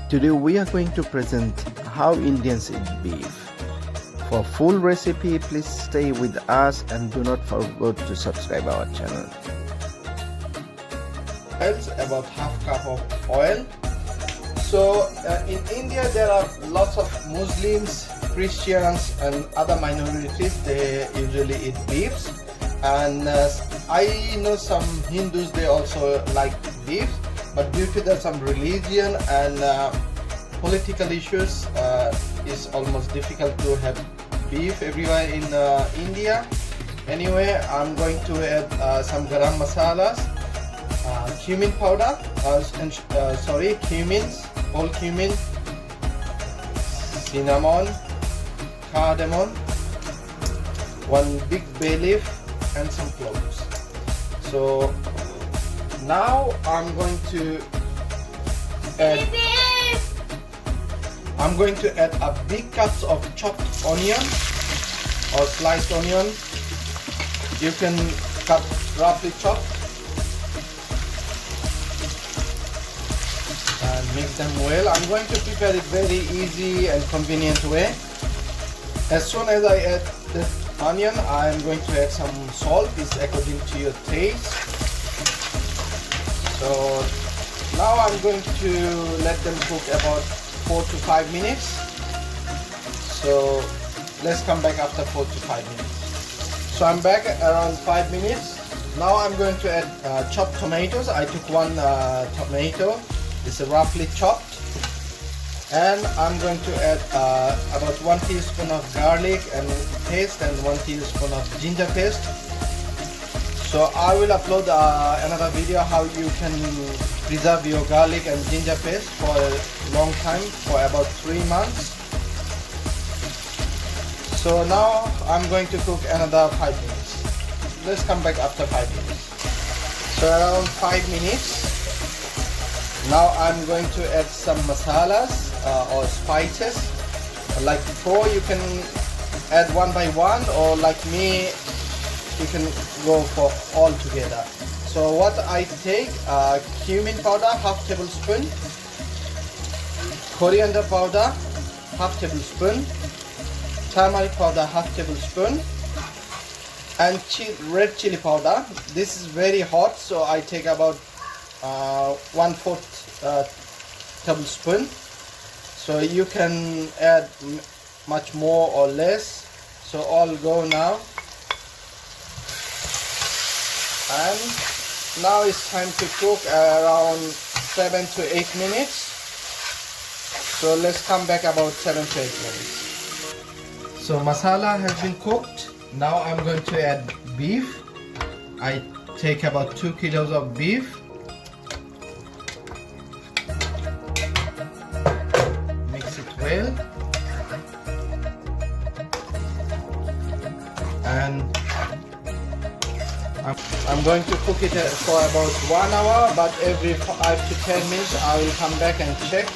Today we are going to present how Indians eat beef. For full recipe, please stay with us and do not forget to subscribe our channel. About half cup of oil. So in India there are lots of Muslims, Christians and other minorities. They usually eat beefs, and I know some Hindus, they also like beef, but due to some religion and political issues, it's almost difficult to have beef everywhere in India. Anyway, I'm going to add some garam masalas, cumin powder, cumins, whole cumin, cinnamon, cardamom, one big bay leaf and some cloves. So now I'm going to add a big cups of chopped onion or sliced onion. You can cut roughly chopped and mix them well. I'm going to prepare it very easy and convenient way. As soon as I add the onion, I am going to add some salt. It's according to your taste. So now I'm going to let them cook about 4 to 5 minutes. So let's come back after 4 to 5 minutes. So I'm back around 5 minutes. Now I'm going to add chopped tomatoes. I took one tomato. It's roughly chopped. And I'm going to add about 1 teaspoon of garlic and paste and 1 teaspoon of ginger paste. So I will upload another video how you can preserve your garlic and ginger paste for a long time, for about 3 months. So now I'm going to cook another 5 minutes. Let's come back after 5 minutes. So around 5 minutes. Now I'm going to add some masalas or spices. Like before, you can add one by one, or like me, you can go for all together. So what I take, cumin powder, half tablespoon, coriander powder, half tablespoon, turmeric powder, half tablespoon, and red chili powder. This is very hot, so I take about 1/4 tablespoon. So you can add much more or less. So all go now. And now it's time to cook around 7 to 8 minutes. So let's come back about 7 to 8 minutes. So masala has been cooked. Now I'm going to add beef. I take about 2 kilos of beef. Mix it well. And I'm going to cook it for about 1 hour, but every 5 to 10 minutes I will come back and check.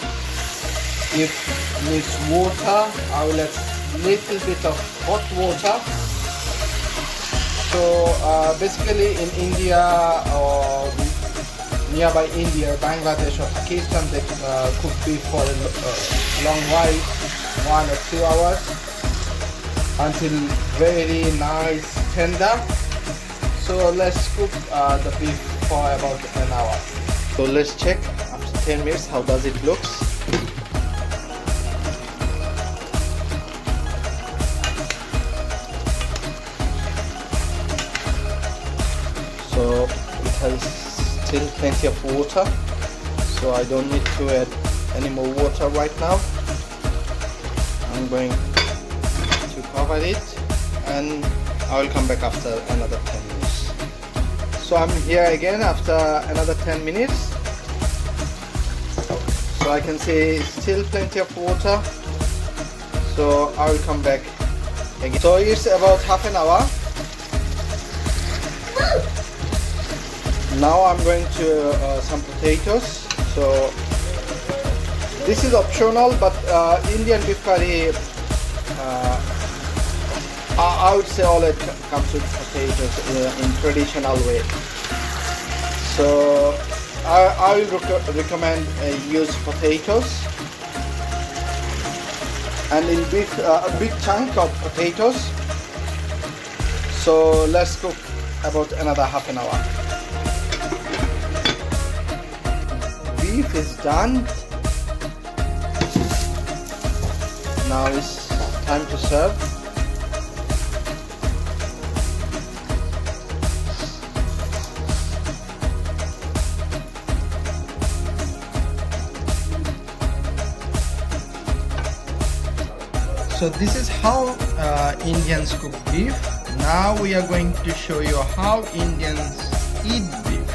If it needs water, I will add little bit of hot water. So basically in India or nearby India, Bangladesh or Pakistan, they cook beef for a long while, 1 or 2 hours, until very nice tender. So let's cook the beef for about an hour. So let's check after 10 minutes how does it look. So it has still plenty of water, so I don't need to add any more water right now. I'm going to cover it and I will come back after another 10 minutes. So I'm here again after another 10 minutes. So I can see still plenty of water. So I will come back again. So it's about half an hour. Now I'm going to some potatoes. So this is optional, but Indian beef curry, I would say all it comes with potatoes in traditional way. So I will recommend use potatoes, and in a big chunk of potatoes. So let's cook about another half an hour. Beef is done. Now it's time to serve. So this is how Indians cook beef. Now we are going to show you how Indians eat beef.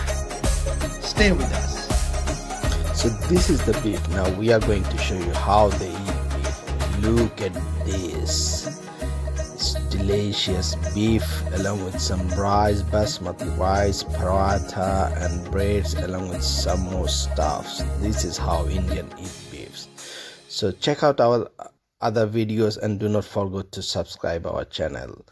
Stay with us. So this is the beef. Now we are going to show you how they eat beef. Look at this. It's delicious beef along with some rice, basmati rice, paratha and breads along with some more stuffs. This is how Indian eat beefs. So check out our other videos and do not forget to subscribe our channel.